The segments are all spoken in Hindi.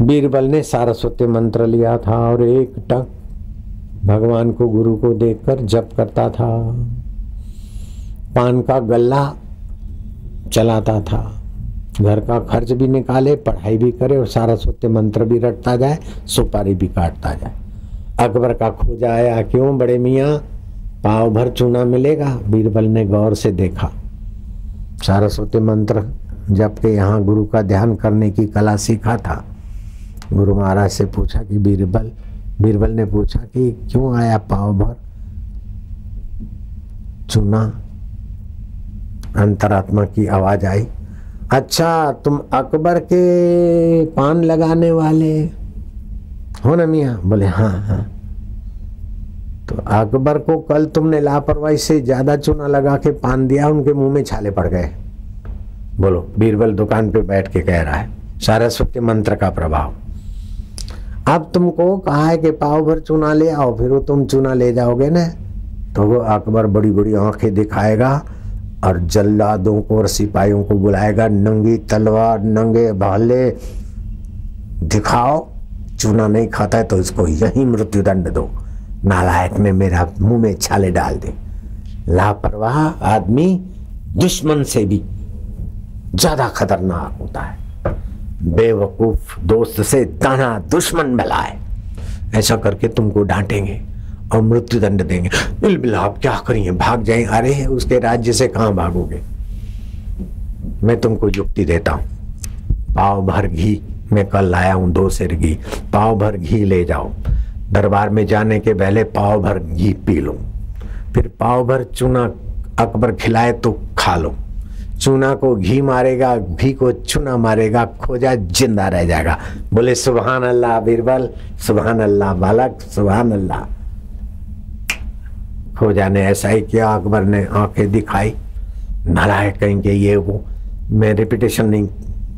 बीरबल ने सारस्वती मंत्र लिया था और एक टक भगवान को गुरु को देखकर जप करता था। पान का गल्ला चलाता था, घर का खर्च भी निकाले, पढ़ाई भी करे और सारस्वती मंत्र भी रटता जाए, सुपारी भी काटता जाए। अकबर का खोजा आया, क्यों बड़े मियाँ पाव भर चूना मिलेगा? बीरबल ने गौर से देखा, सारस्वती मंत्र जप के यहाँ गुरु का ध्यान करने की कला सीखा था। गुरु महाराज से पूछा कि बीरबल ने पूछा कि क्यों आया पाव भर चूना? अंतरात्मा की आवाज आई, अच्छा तुम अकबर के पान लगाने वाले हो ना मियाँ? बोले हाँ हाँ। तो अकबर को कल तुमने लापरवाही से ज्यादा चूना लगा के पान दिया, उनके मुंह में छाले पड़ गए। बोलो, बीरबल दुकान पे बैठ के कह रहा है, सारस्वती मंत्र का प्रभाव। अब तुमको कहा है कि पाव भर चूना ले आओ, फिर वो तुम चूना ले जाओगे ना, तो वो अकबर बड़ी बड़ी आंखें दिखाएगा और जल्लादों को और सिपाहियों को बुलाएगा, नंगी तलवार नंगे भाले दिखाओ, चूना नहीं खाता है तो इसको यही मृत्युदंड दो। नालायक ने मेरा मुंह में छाले डाल दे। लापरवाह आदमी दुश्मन से भी ज्यादा खतरनाक होता है। बेवकूफ दोस्त से ताना दुश्मन भला है। ऐसा करके तुमको डांटेंगे और मृत्युदंड देंगे। बिल्कुल आप क्या करेंगे? भाग जाएंगे? अरे उसके राज्य से कहां भागोगे? मैं तुमको युक्ति देता हूं। पाव भर घी मैं कल लाया हूं, 2 सेर घी, पाव भर घी ले जाओ। दरबार में जाने के पहले पाव भर घी पी लो, फिर पाव भर चूना अकबर खिलाए तो खा लो। चूना को घी मारेगा, घी को चूना मारेगा, खोजा जिंदा रह जाएगा। बोले सुभान अल्लाह बीरबल, सुभान अल्लाह बालक, सुभान अल्लाह। खोजा ने ऐसा ही किया। अकबर ने आंखें दिखाई, नालायक कहेंगे ये वो, मैं रिपीटेशन नहीं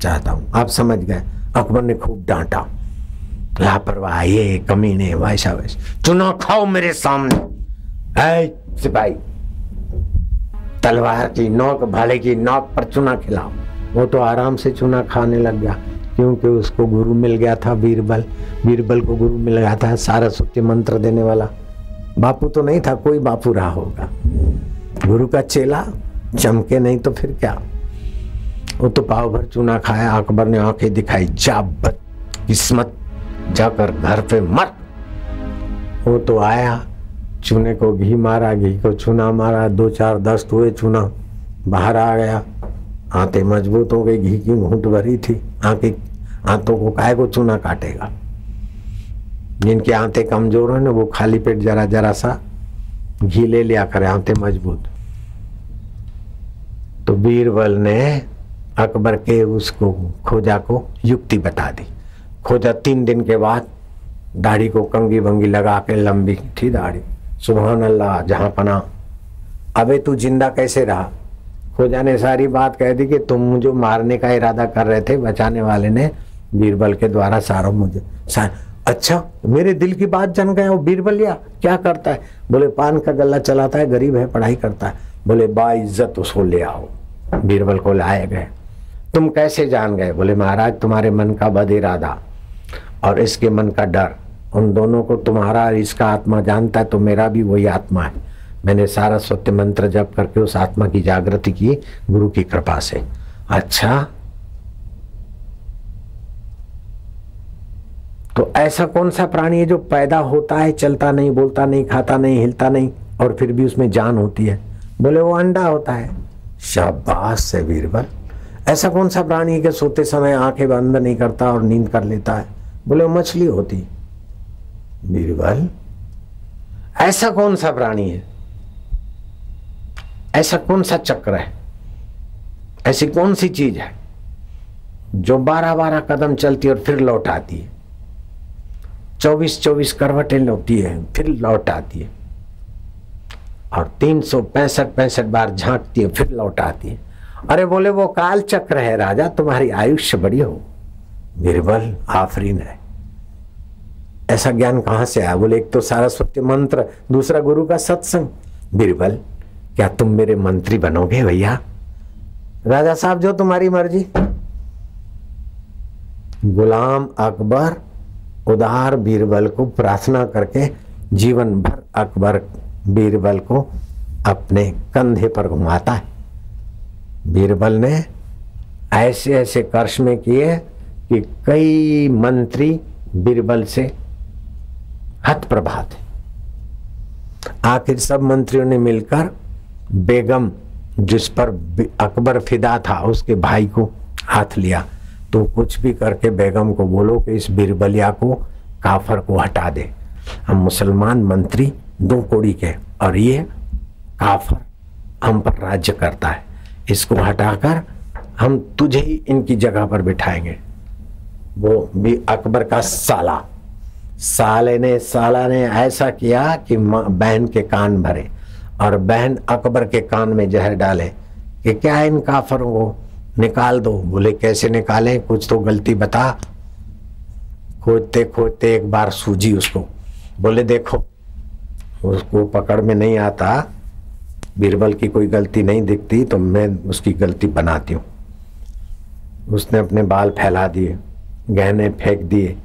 चाहता हूं, आप समझ गए। अकबर ने खूब डांटा, लापरवाह, ये कमीने, वैसा वैसा, चूना खाओ मेरे सामने। ऐ सिपाही, तलवार की नोक, भाले की नोक पर चूना खिलाओ। वो तो आराम से चूना खाने लग गया, क्योंकि उसको गुरु मिल गया था बीरबल। बीरबल को गुरु मिल गया था सारस्वती मंत्र देने वाला। बापू तो नहीं था, कोई बापू रहा होगा। गुरु का चेला चमके नहीं तो फिर क्या। वो तो पाव भर चूना खाया। अकबर ने आंखें दिखाई, जा बदकिस्मत, जाकर घर पे मर। वो तो आया, चूने को घी मारा, घी को चूना मारा, 2-4 दस्त हुए, चूना बाहर आ गया। आंतें मजबूत हो गई, घी की घूंट भरी थी। आंतों को काहे को चूना काटेगा? जिनकी आंतें कमजोर है ना, वो खाली पेट जरा जरा सा घी ले लिया करे, आंतें मजबूत। तो बीरबल ने अकबर के उसको खोजा को युक्ति बता दी। खोजा 3 दिन के बाद दाढ़ी को कंगी वंगी लगा के, लंबी थी दाढ़ी, सुभान अल्लाह जहां पना। अबे तू जिंदा कैसे रहा? खोजा ने सारी बात कह दी कि तुम मुझे मारने का इरादा कर रहे थे, बचाने वाले ने बीरबल के द्वारा सारा मुझे अच्छा, मेरे दिल की बात जान गया। वो बीरबल या क्या करता है? बोले पान का गल्ला चलाता है, गरीब है, पढ़ाई करता है। बोले बाइज्जत उसको ले आओ। बीरबल को लाए गए। तुम कैसे जान गए? बोले महाराज तुम्हारे मन का बद इरादा और इसके मन का डर, उन दोनों को तुम्हारा इसका आत्मा जानता है, तो मेरा भी वही आत्मा है। मैंने सारस्वती मंत्र जप करके उस आत्मा की जागृति की गुरु की कृपा से। अच्छा, तो ऐसा कौन सा प्राणी है जो पैदा होता है, चलता नहीं, बोलता नहीं, खाता नहीं, हिलता नहीं, और फिर भी उसमें जान होती है? बोले वो अंडा होता है। शाबाश है बीरबल। ऐसा कौन सा प्राणी है कि सोते समय आंखें बंद नहीं करता और नींद कर लेता है? बोले वो मछली होती। बीरबल, ऐसा कौन सा प्राणी है? ऐसा कौन सा चक्र है? ऐसी कौन सी चीज है जो 12-12 कदम चलती है और फिर लौट आती है? 24-24 करवटें लौटती है, फिर लौट आती है, और 365 बार झांकती है, फिर लौट आती है। अरे बोले वो काल चक्र है राजा, तुम्हारी आयुष्य बड़ी हो। बीरबल आफरीन है। ऐसा ज्ञान कहां से आया? बोले एक तो सारस्वती मंत्र, दूसरा गुरु का सत्संग। बीरबल, क्या तुम मेरे मंत्री बनोगे भैया? राजा साहब जो तुम्हारी मर्जी। गुलाम अकबर उदार बीरबल को प्रार्थना करके जीवन भर अकबर बीरबल को अपने कंधे पर घुमाता है। बीरबल ने ऐसे ऐसे करिश्मे किए कि कई मंत्री बीरबल से हतप्रभा थे। आखिर सब मंत्रियों ने मिलकर बेगम, जिस पर अकबर फिदा था, उसके भाई को हाथ लिया। तो कुछ भी करके बेगम को बोलो कि इस बीरबलिया को, काफर को हटा दे। हम मुसलमान मंत्री 2 कौड़ी के और ये काफर हम पर राज्य करता है, इसको हटाकर हम तुझे ही इनकी जगह पर बिठाएंगे। वो भी अकबर का साला ने ऐसा किया कि बहन के कान भरे और बहन अकबर के कान में जहर डाले कि क्या इन काफरों को निकाल दो। बोले कैसे निकालें, कुछ तो गलती बता। खोजते खोजते एक बार सूझी उसको। बोले देखो, उसको पकड़ में नहीं आता, बीरबल की कोई गलती नहीं दिखती तो मैं उसकी गलती बनाती हूँ। उसने अपने बाल फैला दिए, गहने फेंक दिए,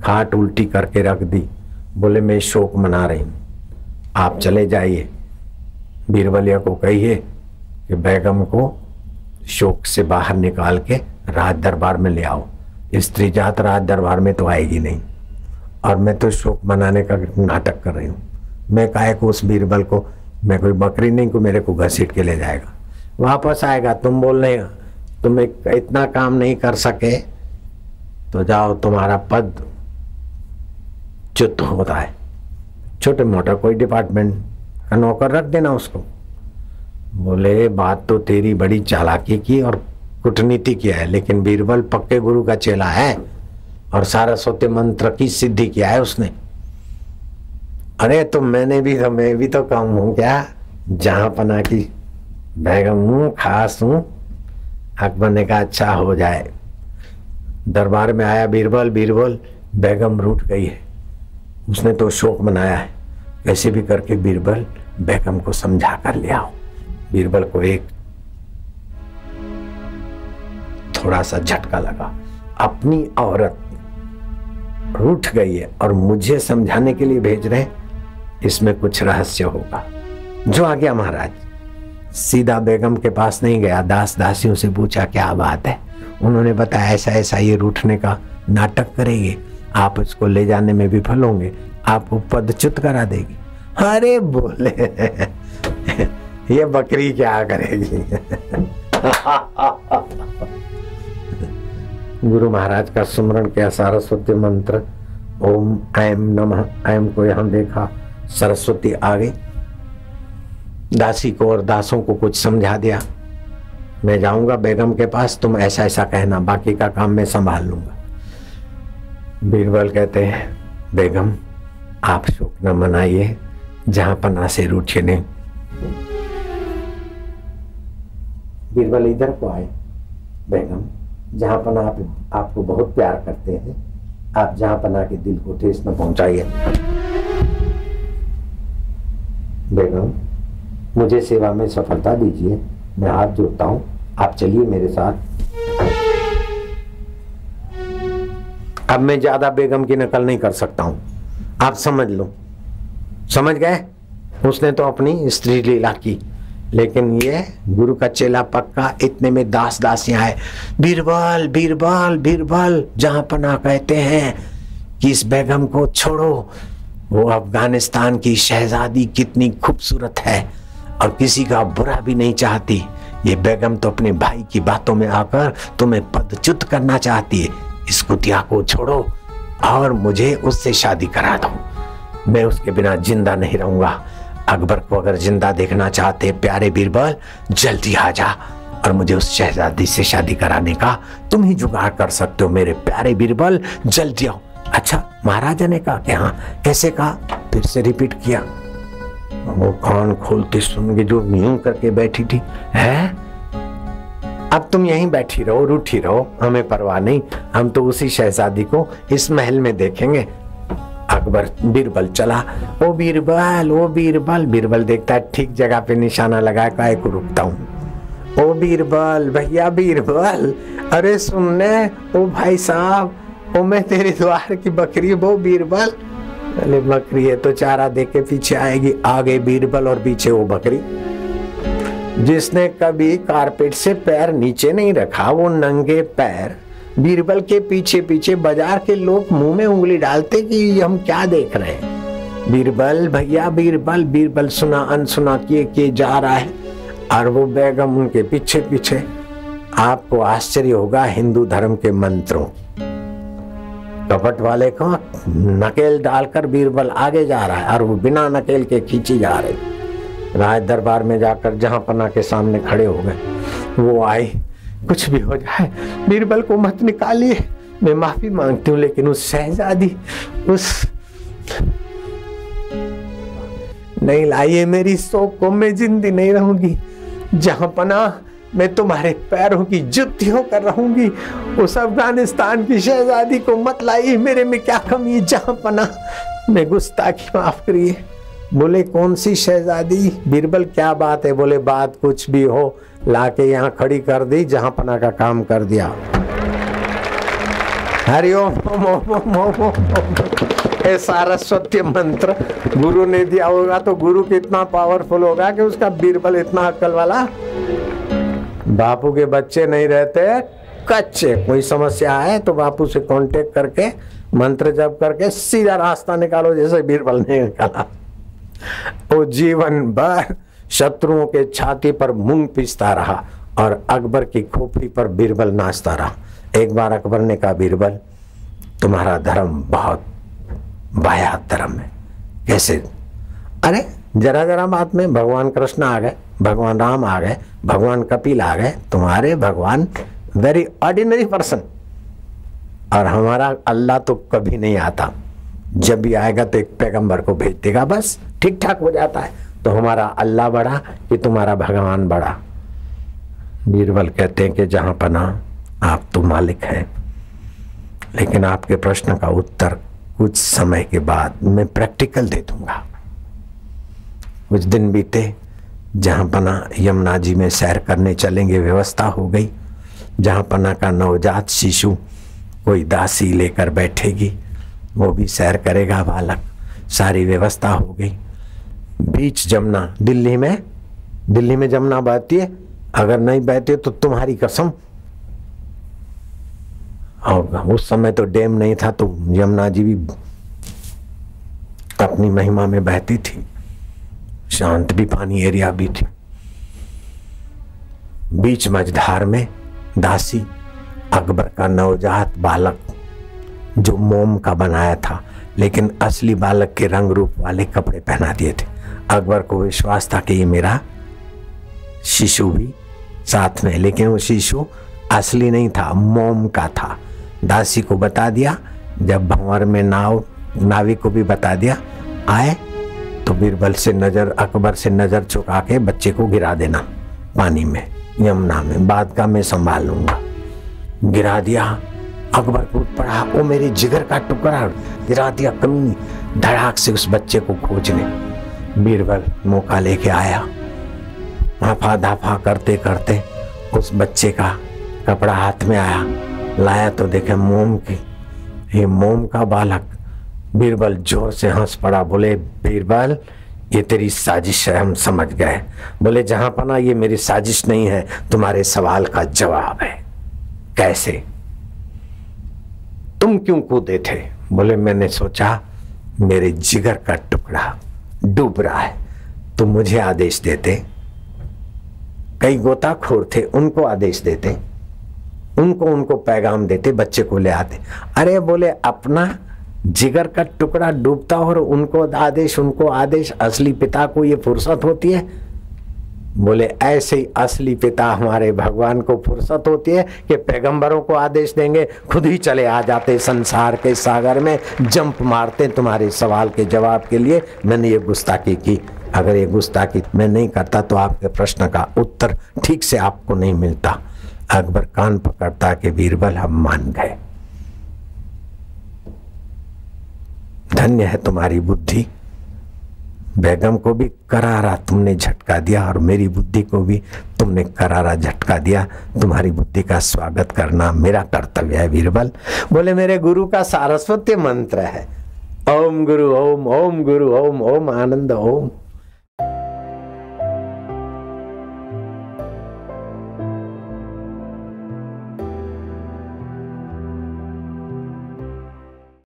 खाट उल्टी करके रख दी। बोले मैं शोक मना रही हूँ, आप चले जाइए। बीरबलिया को कहिए कि बेगम को शोक से बाहर निकाल के राज दरबार में ले आओ। स्त्री जात राज दरबार में तो आएगी नहीं, और मैं तो शोक मनाने का नाटक कर रही हूँ। मैं काहे को उस बीरबल को, मैं कोई बकरी नहीं को मेरे को घसीट के ले जाएगा, वापस आएगा। तुम बोल रहे तुम इतना काम नहीं कर सके तो जाओ, तुम्हारा पद च्युत होता है। छोटे मोटा कोई डिपार्टमेंट का नौकर रख देना उसको। बोले बात तो तेरी बड़ी चालाकी की और कूटनीति की है, लेकिन बीरबल पक्के गुरु का चेला है और सरस्वती मंत्र की सिद्धि किया है उसने। अरे तो मैं भी तो कम हूं क्या, जहां पना की बेगम हूं, खास हूं। अकबर ने कहा अच्छा हो जाए। दरबार में आया बीरबल, बेगम रूठ गई है, उसने तो शोक मनाया है। कैसे भी करके बीरबल बेगम को समझा कर ले आओ। बीरबल को एक थोड़ा सा झटका लगा, अपनी औरत रूठ गई है और मुझे समझाने के लिए भेज रहे, इसमें कुछ रहस्य होगा। जो आ गया महाराज, सीधा बेगम के पास नहीं गया, दास दासियों से पूछा क्या बात है। उन्होंने बताया ऐसा ऐसा ये रूठने का नाटक करेगी, आप इसको ले जाने में विफल होंगे, आपको पदच्युत करा देगी। अरे बोले ये बकरी क्या करेगी। गुरु महाराज का सुमरण किया, सरस्वती मंत्र ओम ऐम नमः, ऐम को यहां देखा, सरस्वती आ गई। दासी को और दासों को कुछ समझा दिया, मैं जाऊंगा बेगम के पास, तुम ऐसा ऐसा कहना, बाकी का काम मैं संभाल लूंगा। बीरबल कहते हैं बेगम आप शोक न मनाइए, जहां पना से रूठे नहीं। बीरबल इधर को आए, बेगम जहां पना आपको बहुत प्यार करते हैं, आप जहां पना के दिल को ठेस न पहुंचाइए। बेगम मुझे सेवा में सफलता दीजिए, मैं हाथ जोड़ता हूं, आप चलिए मेरे साथ। अब मैं ज्यादा बेगम की नकल नहीं कर सकता हूं, आप समझ लो। समझ गए? उसने तो अपनी स्त्री लीला की, लेकिन ये गुरु का चेला पक्का। इतने में दास दासियां आए, बीरबल बीरबल बीरबल जहां पना कहते हैं कि इस बेगम को छोड़ो, वो अफगानिस्तान की शहजादी कितनी खूबसूरत है और किसी का बुरा भी नहीं चाहती। ये बेगम तो अपने भाई की बातों में आकर तुम्हें पदच्युत करना चाहती है। इस कुतिया को छोड़ो और मुझे उससे शादी करा दो, मैं उसके बिना जिंदा नहीं रहूंगा। अकबर को अगर जिंदा देखना चाहते प्यारे बीरबल, जल्दी आ जा और मुझे उस शहजादी से शादी कराने का तुम ही जुगाड़ कर सकते हो मेरे प्यारे बीरबल, जल्दी आओ। अच्छा महाराजा ने कहा कि हाँ। कैसे कहा? फिर से रिपीट किया। वो कान खोलते सुन के जो यूं करके बैठी थी, है अब तुम यहीं बैठी रहो, रूठी रहो, हमें परवाह नहीं, हम तो उसी शहजादी को इस महल में देखेंगे। अकबर बीरबल चला, ओ बीरबल ओ बीरबल। बीरबल देखता है ठीक जगह पे निशाना लगा, काहे को रुकता हूँ। ओ बीरबल भैया बीरबल, अरे सुनने, ओ भाई साहब वो मैं तेरे द्वार की बकरी वो बीरबल। अरे बकरी है तो चारा दे के पीछे आएगी, आगे बीरबल और पीछे वो बकरी। जिसने कभी कारपेट से पैर नीचे नहीं रखा, वो नंगे पैर बीरबल के पीछे पीछे, बाजार के लोग मुंह में उंगली डालते कि हम क्या देख रहे हैं। बीरबल भैया बीरबल, बीरबल सुना अनसुना किए जा रहा है और वो बेगम उनके पीछे पीछे। आपको आश्चर्य होगा हिंदू धर्म के मंत्रों, कपट वाले को नकेल डालकर बीरबल आगे जा रहा है और वो बिना नकेल के खींची जा रही। राज दरबार में जाकर जहां पन्ना के सामने खड़े हो गए। वो आई, कुछ भी हो जाए बीरबल को मत निकालिए, मैं माफी मांगती हूँ, लेकिन उस शहजादी उस नहीं लाइए मेरी शोक को, मैं जिंदी नहीं रहूंगी। जहां पना मैं तुम्हारे पैरों की जुत्तियों कर रहूंगी। उस अफगानिस्तान की शहजादी को मत लाइए, मेरे में क्या कमी है। जहां पना मैं गुस्ताखी माफ करिए। बोले कौन सी शहजादी? बीरबल क्या बात है? बोले बात कुछ भी हो, लाके यहाँ खड़ी कर दी, जहां पना का काम कर दिया। हरिओम ये सारस्वती मंत्र गुरु ने दिया होगा तो गुरु कितना पावरफुल होगा कि उसका बीरबल इतना अक्ल वाला। बापू के बच्चे नहीं रहते कच्चे, कोई समस्या है तो बापू से कांटेक्ट करके मंत्र जप करके सीधा रास्ता निकालो, जैसे बीरबल ने निकाला। वो जीवन भर शत्रुओं के छाती पर मूंग पीसता रहा और अकबर की खोपड़ी पर बीरबल नाचता रहा। एक बार अकबर ने कहा बीरबल तुम्हारा धर्म बहुत वाहियात धर्म है। कैसे? अरे जरा जरा बात में भगवान कृष्ण आ गए, भगवान राम आ गए, भगवान कपिल आ गए, तुम्हारे भगवान वेरी ऑर्डिनरी पर्सन, और हमारा अल्लाह तो कभी नहीं आता। जब भी आएगा तो एक पैगंबर को भेज देगा, बस ठीक ठाक हो जाता है। तो हमारा अल्लाह बड़ा कि तुम्हारा भगवान बड़ा? बीरबल कहते हैं कि जहां पना आप तो मालिक हैं, लेकिन आपके प्रश्न का उत्तर कुछ समय के बाद मैं प्रैक्टिकल दे दूंगा। कुछ दिन बीते, जहां पना यमुना जी में सैर करने चलेंगे, व्यवस्था हो गई। जहां पना का नवजात शिशु कोई दासी लेकर बैठेगी, वो भी सैर करेगा बालक, सारी व्यवस्था हो गई। बीच जमुना, दिल्ली में जमुना बहती है, अगर नहीं बहती तो तुम्हारी कसम। और उस समय तो डैम नहीं था तो यमुना जी भी अपनी महिमा में बहती थी, शांत भी पानी एरिया भी थी। बीच मझधार में दासी अकबर का नवजात बालक, जो मोम का बनाया था, लेकिन असली बालक के रंग रूप वाले कपड़े पहना दिए थे। अकबर को विश्वास था कि ये मेरा शिशु भी साथ में, लेकिन वो शिशु असली नहीं था, मोम का था। दासी को बता दिया, जब भंवर में नाविक को भी बता दिया, आए तो बीरबल से नजर, अकबर से नजर चुका के बच्चे को गिरा देना पानी में, यमुना में, बाद का मैं संभाल लूंगा। गिरा दिया, अकबर कूद पड़ा, वो मेरे जिगर का टुकड़ा, गिरा दिया कमीनी, धड़ाक से उस बच्चे को खोजने। बीरबल मौका लेके आया, हाफा धाफा करते करते उस बच्चे का कपड़ा हाथ में आया, लाया तो देखे मोम की, ये मोम का बालक। बीरबल जोर से हंस पड़ा, बोले बीरबल ये तेरी साजिश है, हम समझ गए। बोले जहां पना ये मेरी साजिश नहीं है, तुम्हारे सवाल का जवाब है। कैसे? तुम क्यों कूदे थे? बोले मैंने सोचा मेरे जिगर का टुकड़ा डूब रहा है, तुम मुझे आदेश देते। कई गोताखोर थे, उनको आदेश देते, उनको पैगाम देते, बच्चे को ले आते। अरे बोले अपना जिगर का टुकड़ा डूबता और उनको आदेश, असली पिता को ये फुर्सत होती है? बोले ऐसे ही असली पिता हमारे भगवान को फुर्सत होती है कि पैगंबरों को आदेश देंगे, खुद ही चले आ जाते संसार के सागर में, जंप मारते तुम्हारे सवाल के जवाब के लिए। मैंने ये गुस्ताखी की, अगर ये गुस्ताखी मैं नहीं करता तो आपके प्रश्न का उत्तर ठीक से आपको नहीं मिलता। अकबर कान पकड़ता कि बीरबल हम मान गए, धन्य है तुम्हारी बुद्धि, बेगम को भी करारा तुमने झटका दिया और मेरी बुद्धि को भी तुमने करारा झटका दिया। तुम्हारी बुद्धि का स्वागत करना मेरा कर्तव्य है बीरबल। बोले मेरे गुरु का सारस्वत मंत्र है, ओम गुरु ओम, ओम गुरु ओम, ओम आनंद ओम।